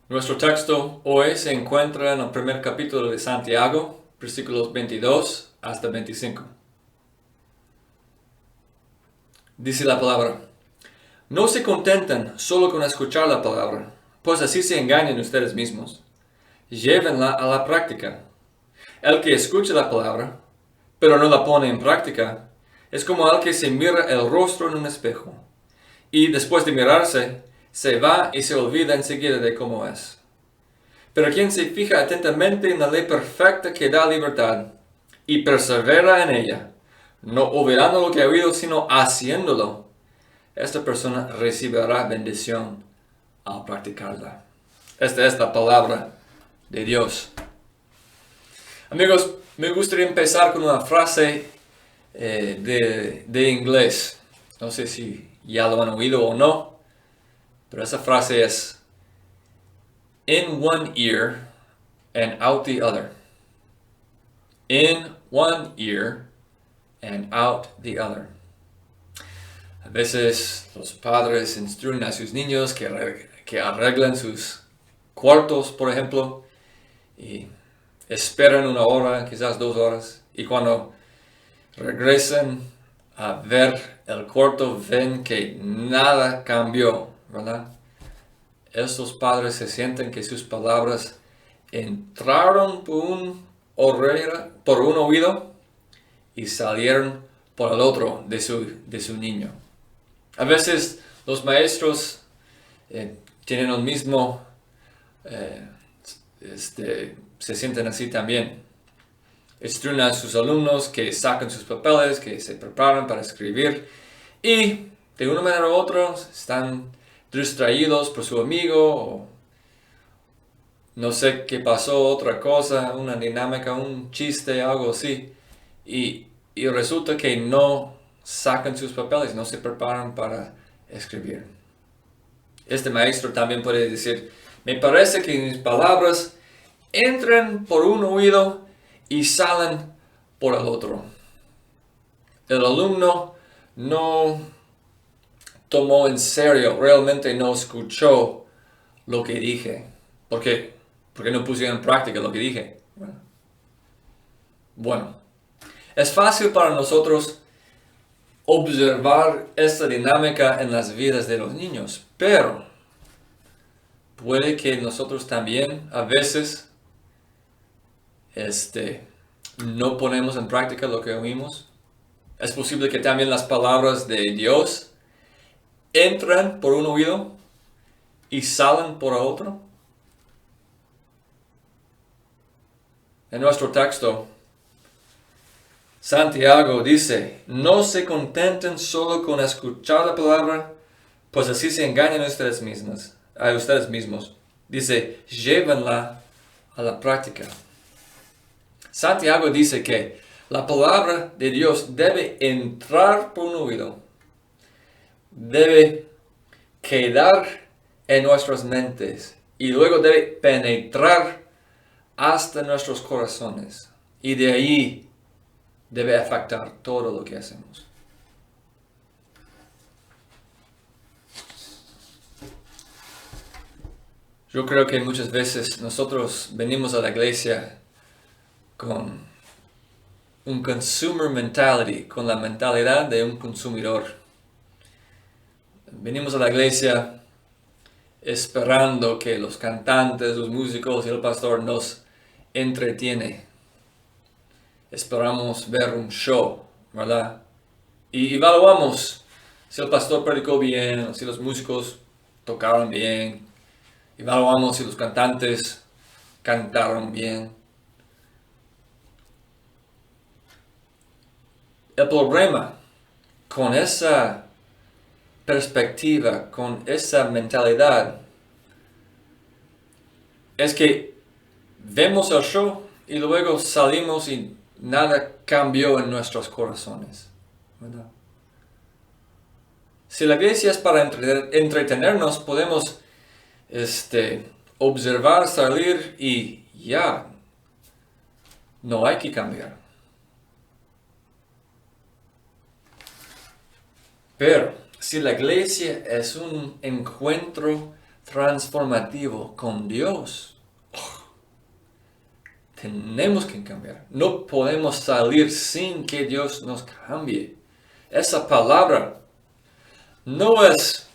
Nuestro texto hoy se encuentra en el primer capítulo de Santiago, versículos 22 hasta 25. Dice la palabra: No se contenten solo con escuchar la palabra, pues así se engañan ustedes mismos. Llévenla a la práctica. El que escucha la palabra, pero no la pone en práctica, es como el que se mira el rostro en un espejo, y después de mirarse, se va y se olvida enseguida de cómo es. Pero quien se fija atentamente en la ley perfecta que da libertad, y persevera en ella, no olvidando lo que ha oído, sino haciéndolo, esta persona recibirá bendición al practicarla. Esta es la palabra de Dios. Amigos, me gustaría empezar con una frase de inglés. No sé si ya lo han oído o no, pero esa frase es: in one ear and out the other. In one ear and out the other. A veces los padres instruyen a sus niños que arreglen sus cuartos, por ejemplo, y esperan 1 hora, quizás 2 horas, y cuando regresen a ver el cuarto ven que nada cambió, ¿verdad? Estos padres se sienten que sus palabras entraron por un oído y salieron por el otro de su niño. A veces los maestros tienen el mismo, se sienten así también. Instruyen a sus alumnos que saquen sus papeles, que se preparan para escribir, y de una manera u otra están distraídos por su amigo, o no sé qué pasó, otra cosa, una dinámica, un chiste, algo así, y resulta que no sacan sus papeles, no se preparan para escribir. Este maestro también puede decir: me parece que mis palabras entran por un oído y salen por el otro. El alumno no tomó en serio, realmente no escuchó lo que dije. ¿Por qué? Porque no pusieron en práctica lo que dije. Bueno, es fácil para nosotros observar esta dinámica en las vidas de los niños, pero puede que nosotros también a veces no ponemos en práctica lo que oímos. Es posible que también las palabras de Dios entran por un oído y salen por el otro. En nuestro texto, Santiago dice: no se contenten solo con escuchar la palabra, pues así se engañan a ustedes mismos. Dice: llévenla a la práctica. Santiago dice que la palabra de Dios debe entrar por un oído, debe quedar en nuestras mentes y luego debe penetrar hasta nuestros corazones, y de ahí debe afectar todo lo que hacemos. Yo creo que muchas veces nosotros venimos a la iglesia con un consumer mentality, con la mentalidad de un consumidor. Venimos a la iglesia esperando que los cantantes, los músicos y el pastor nos entretiene. Esperamos ver un show, ¿verdad? Y evaluamos si el pastor predicó bien, si los músicos tocaron bien. Evaluamos si los cantantes cantaron bien. El problema con esa perspectiva, con esa mentalidad, es que vemos el show y luego salimos y nada cambió en nuestros corazones, ¿verdad? Si la iglesia es para entretenernos, podemos observar, salir y ya, no hay que cambiar. Pero si la iglesia es un encuentro transformativo con Dios. Tenemos que cambiar. No podemos salir sin que Dios nos cambie. Esa palabra no es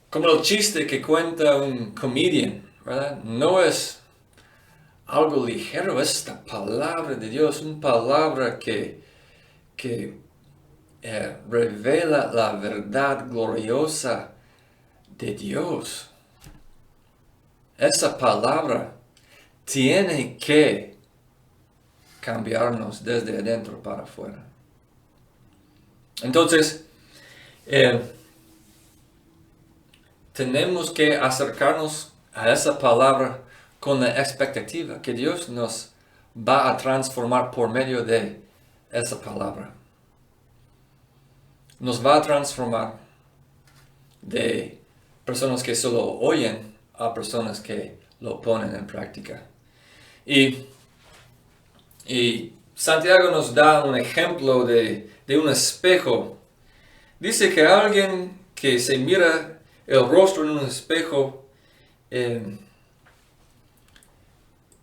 como el chiste que cuenta un comedian, ¿verdad? No es algo ligero. Esta palabra de Dios, una palabra que revela la verdad gloriosa de Dios. Esa palabra tiene que cambiarnos desde adentro para afuera. Entonces, tenemos que acercarnos a esa palabra con la expectativa que Dios nos va a transformar por medio de esa palabra. Nos va a transformar de personas que solo oyen a personas que lo ponen en práctica. Y Santiago nos da un ejemplo de un espejo. Dice que alguien que se mira el rostro en un espejo,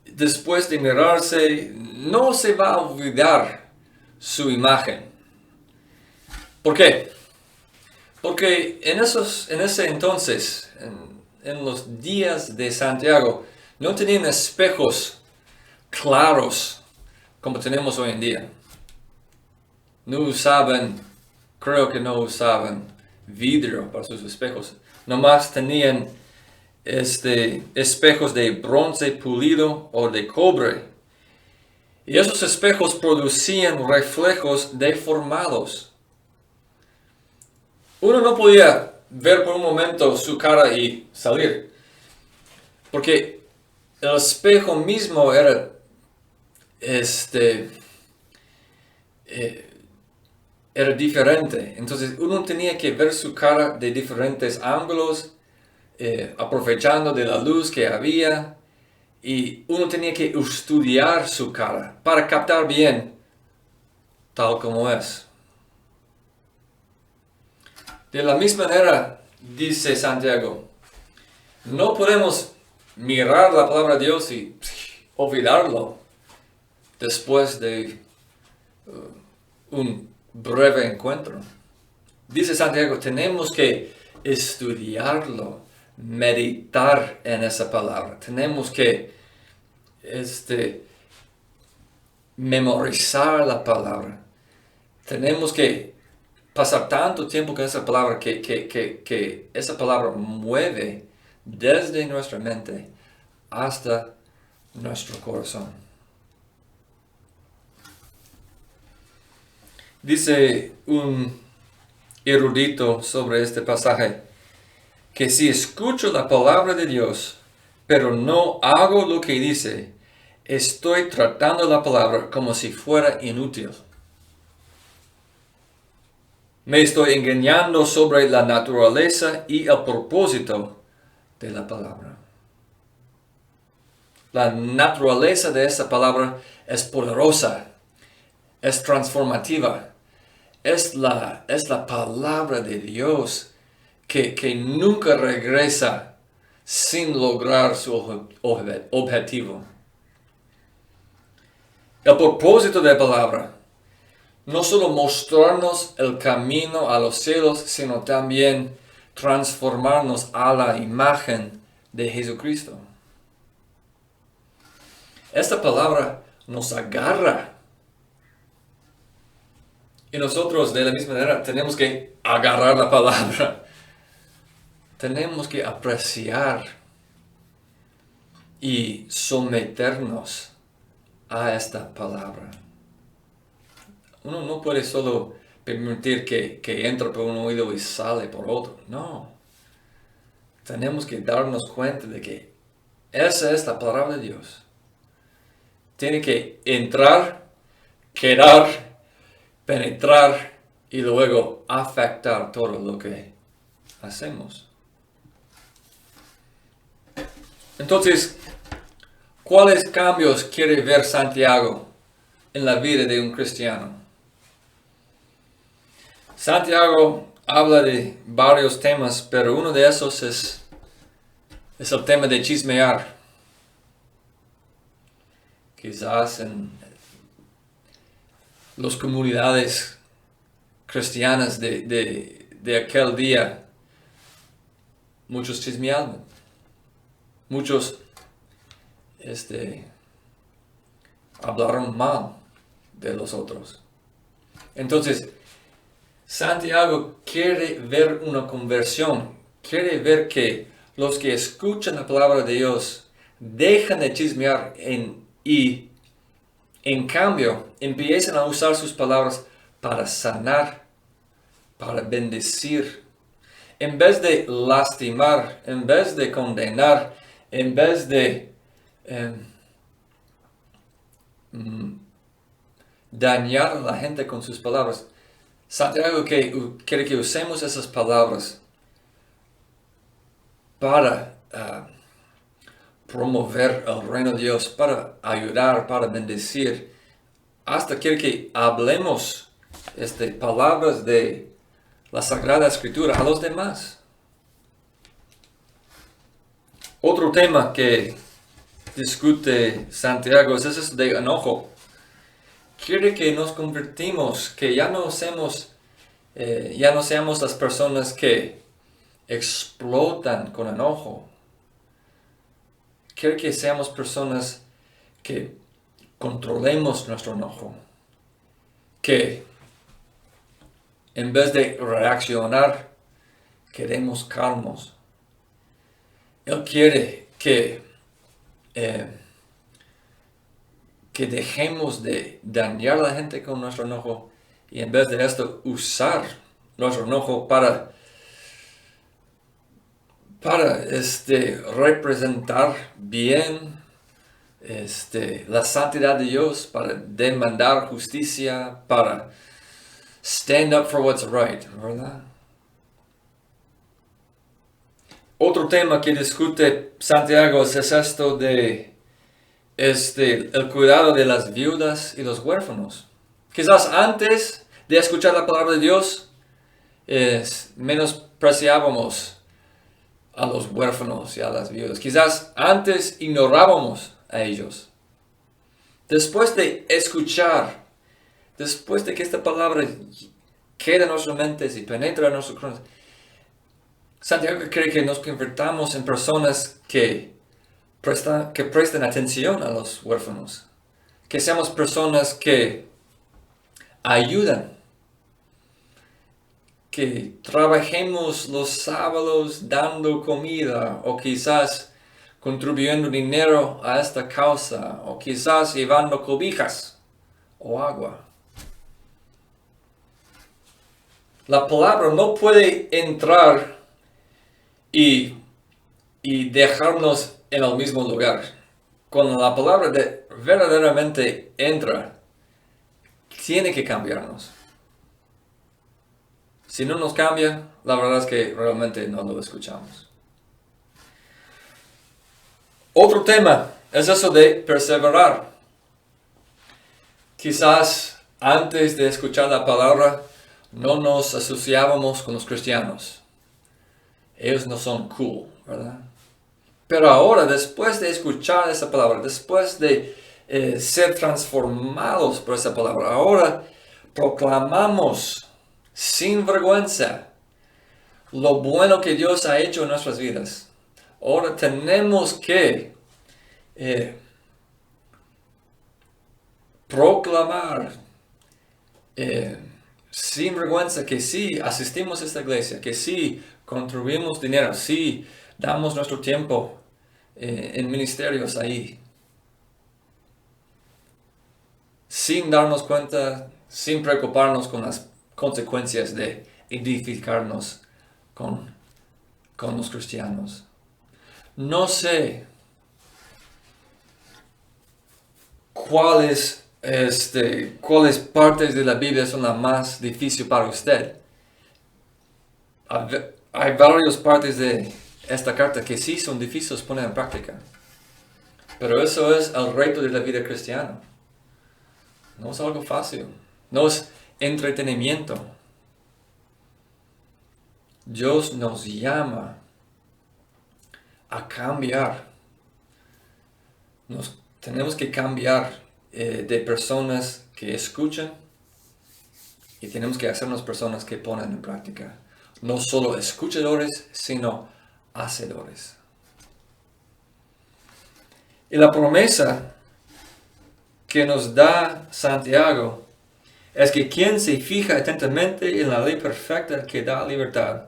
después de mirarse, no se va a olvidar su imagen. ¿Por qué? Porque en ese entonces, en los días de Santiago, no tenían espejos claros como tenemos hoy en día. Creo que no usaban vidrio para sus espejos. Nomás tenían espejos de bronce pulido o de cobre. Y esos espejos producían reflejos deformados. Uno no podía ver por un momento su cara y salir, porque el espejo mismo era diferente. Entonces uno tenía que ver su cara de diferentes ángulos, aprovechando de la luz que había, y uno tenía que estudiar su cara para captar bien tal como es. De la misma manera, dice Santiago, no podemos mirar la palabra de Dios y olvidarlo después de un breve encuentro. Dice Santiago, tenemos que estudiarlo, meditar en esa palabra. Tenemos que memorizar la palabra. Tenemos que pasar tanto tiempo con esa palabra que esa palabra mueve desde nuestra mente hasta nuestro corazón. Dice un erudito sobre este pasaje que si escucho la palabra de Dios, pero no hago lo que dice, estoy tratando la palabra como si fuera inútil. Me estoy engañando sobre la naturaleza y el propósito de la palabra. La naturaleza de esa palabra es poderosa, es transformativa, es la palabra de Dios que nunca regresa sin lograr su objetivo. El propósito de la palabra no solo mostrarnos el camino a los cielos, sino también transformarnos a la imagen de Jesucristo. Esta palabra nos agarra. Y nosotros de la misma manera tenemos que agarrar la palabra. Tenemos que apreciar y someternos a esta palabra. Uno no puede solo permitir que entre por un oído y sale por otro. No. Tenemos que darnos cuenta de que esa es la palabra de Dios. Tiene que entrar, quedar, penetrar y luego afectar todo lo que hacemos. Entonces, ¿cuáles cambios quiere ver Santiago en la vida de un cristiano? Santiago habla de varios temas, pero uno de esos es el tema de chismear. Quizás en las comunidades cristianas de aquel día, muchos chismeaban. Muchos hablaron mal de los otros. Entonces, Santiago quiere ver una conversión, quiere ver que los que escuchan la palabra de Dios dejan de chismear y en cambio empiezan a usar sus palabras para sanar, para bendecir, en vez de lastimar, en vez de condenar, en vez de dañar a la gente con sus palabras. Santiago quiere que usemos esas palabras para promover el reino de Dios, para ayudar, para bendecir. Hasta quiere que hablemos palabras de la Sagrada Escritura a los demás. Otro tema que discute Santiago es eso de enojo. Quiere que nos convertimos, que ya no seamos las personas que explotan con enojo. Quiere que seamos personas que controlemos nuestro enojo. Que en vez de reaccionar, quedemos calmos. Él quiere que dejemos de dañar a la gente con nuestro enojo y en vez de esto usar nuestro enojo para representar bien la santidad de Dios, para demandar justicia, para stand up for what's right, ¿verdad? Otro tema que discute Santiago es esto de el cuidado de las viudas y los huérfanos. Quizás antes de escuchar la palabra de Dios, menospreciábamos a los huérfanos y a las viudas. Quizás antes ignorábamos a ellos. Después de escuchar, después de que esta palabra quede en nuestras mentes y penetra en nuestros corazones, Santiago cree que nos convertamos en personas que presten atención a los huérfanos. Que seamos personas que ayudan. Que trabajemos los sábados dando comida o quizás contribuyendo dinero a esta causa o quizás llevando cobijas o agua. La palabra no puede entrar y dejarnos en el mismo lugar. Cuando la palabra verdaderamente entra, tiene que cambiarnos. Si no nos cambia, la verdad es que realmente no lo escuchamos. Otro tema es eso de perseverar. Quizás antes de escuchar la palabra no nos asociábamos con los cristianos. Ellos no son cool, ¿verdad? Pero ahora, después de escuchar esa palabra, después de ser transformados por esa palabra, ahora proclamamos sin vergüenza lo bueno que Dios ha hecho en nuestras vidas. Ahora tenemos que proclamar sin vergüenza que sí asistimos a esta iglesia, que sí contribuimos dinero, sí damos nuestro tiempo en ministerios ahí. Sin darnos cuenta, sin preocuparnos con las consecuencias de edificarnos con los cristianos. No sé cuáles partes de la Biblia son las más difíciles para usted. Hay varias partes de esta carta que sí son difíciles poner en práctica. Pero eso es el reto de la vida cristiana. No es algo fácil. No es entretenimiento. Dios nos llama a cambiar. Tenemos que cambiar de personas que escuchan y tenemos que hacernos personas que ponen en práctica. No solo escuchadores, sino hacedores. Y la promesa que nos da Santiago es que quien se fija atentamente en la ley perfecta que da libertad,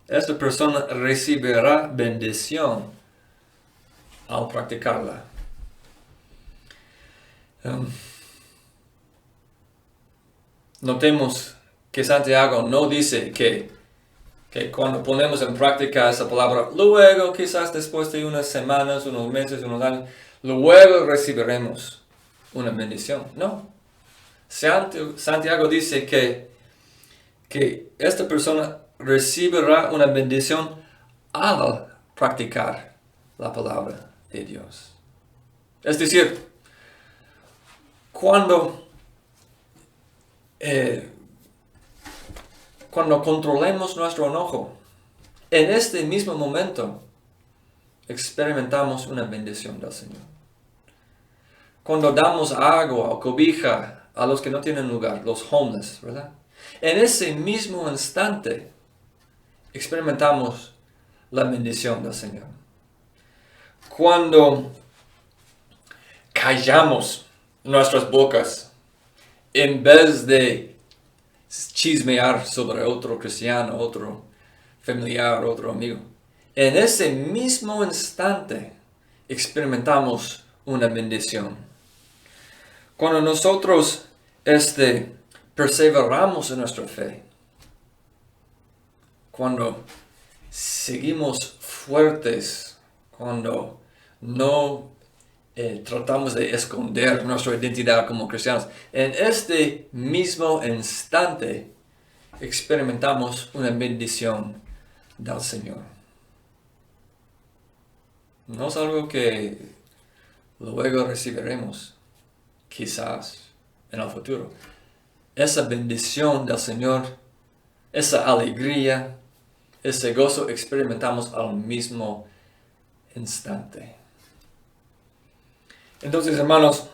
esta persona recibirá bendición al practicarla. Notemos que Santiago no dice que cuando ponemos en práctica esa palabra, luego quizás después de unas semanas, unos meses, unos años, luego recibiremos una bendición. No. Santiago dice que esta persona recibirá una bendición al practicar la palabra de Dios. Es decir, cuando controlemos nuestro enojo, en este mismo momento experimentamos una bendición del Señor. Cuando damos agua o cobija a los que no tienen lugar, los homeless, ¿verdad? En ese mismo instante experimentamos la bendición del Señor. Cuando callamos nuestras bocas en vez de chismear sobre otro cristiano, otro familiar, otro amigo, en ese mismo instante experimentamos una bendición. Cuando nosotros perseveramos en nuestra fe, cuando seguimos fuertes, cuando no tratamos de esconder nuestra identidad como cristianos, en este mismo instante experimentamos una bendición del Señor. No es algo que luego recibiremos, quizás en el futuro. Esa bendición del Señor, esa alegría, ese gozo experimentamos al mismo instante. Entonces, hermanos,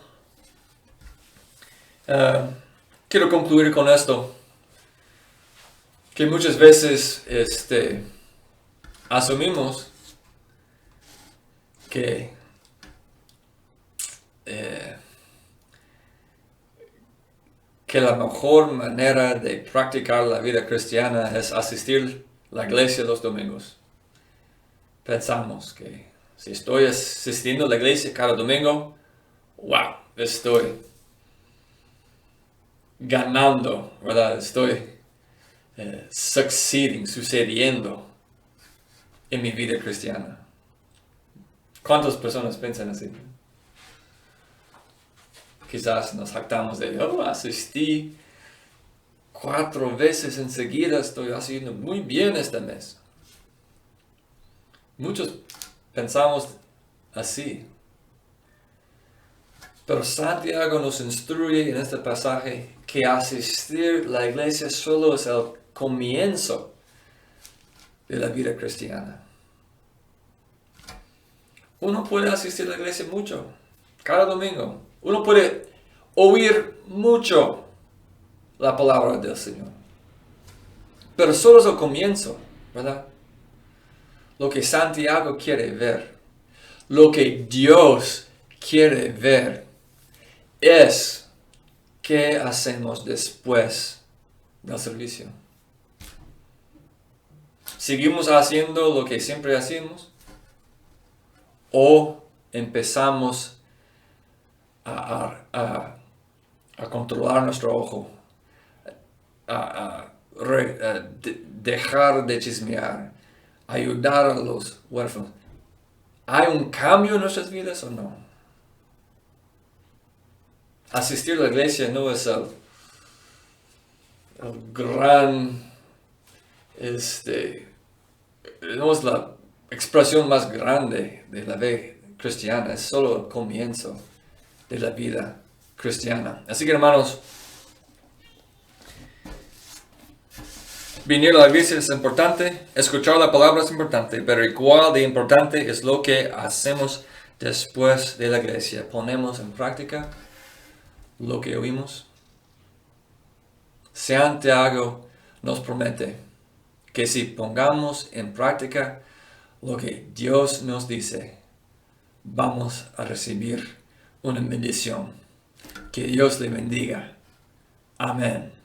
quiero concluir con esto, que muchas veces asumimos que la mejor manera de practicar la vida cristiana es asistir a la iglesia los domingos. Pensamos que si estoy asistiendo a la iglesia cada domingo, wow, estoy ganando, ¿verdad? Estoy sucediendo en mi vida cristiana. ¿Cuántas personas piensan así? Quizás nos jactamos de, asistí 4 veces enseguida, estoy haciendo muy bien este mes. Muchos pensamos así. Pero Santiago nos instruye en este pasaje que asistir a la iglesia solo es el comienzo de la vida cristiana. Uno puede asistir a la iglesia mucho, cada domingo. Uno puede oír mucho la palabra del Señor. Pero solo es el comienzo, ¿verdad? Lo que Santiago quiere ver, lo que Dios quiere ver, es qué hacemos después del servicio. ¿Seguimos haciendo lo que siempre hacemos? ¿O empezamos a controlar nuestro ojo? Dejar de chismear, ayudar a los huérfanos. ¿Hay un cambio en nuestras vidas o no? Asistir a la iglesia no es el gran, no es la expresión más grande de la fe cristiana, es solo el comienzo de la vida cristiana. Así que, hermanos, Venir a la iglesia es importante, escuchar la palabra es importante, pero igual de importante es lo que hacemos después de la iglesia. ¿Ponemos en práctica lo que oímos? Santiago nos promete que si pongamos en práctica lo que Dios nos dice, vamos a recibir una bendición. Que Dios le bendiga. Amén.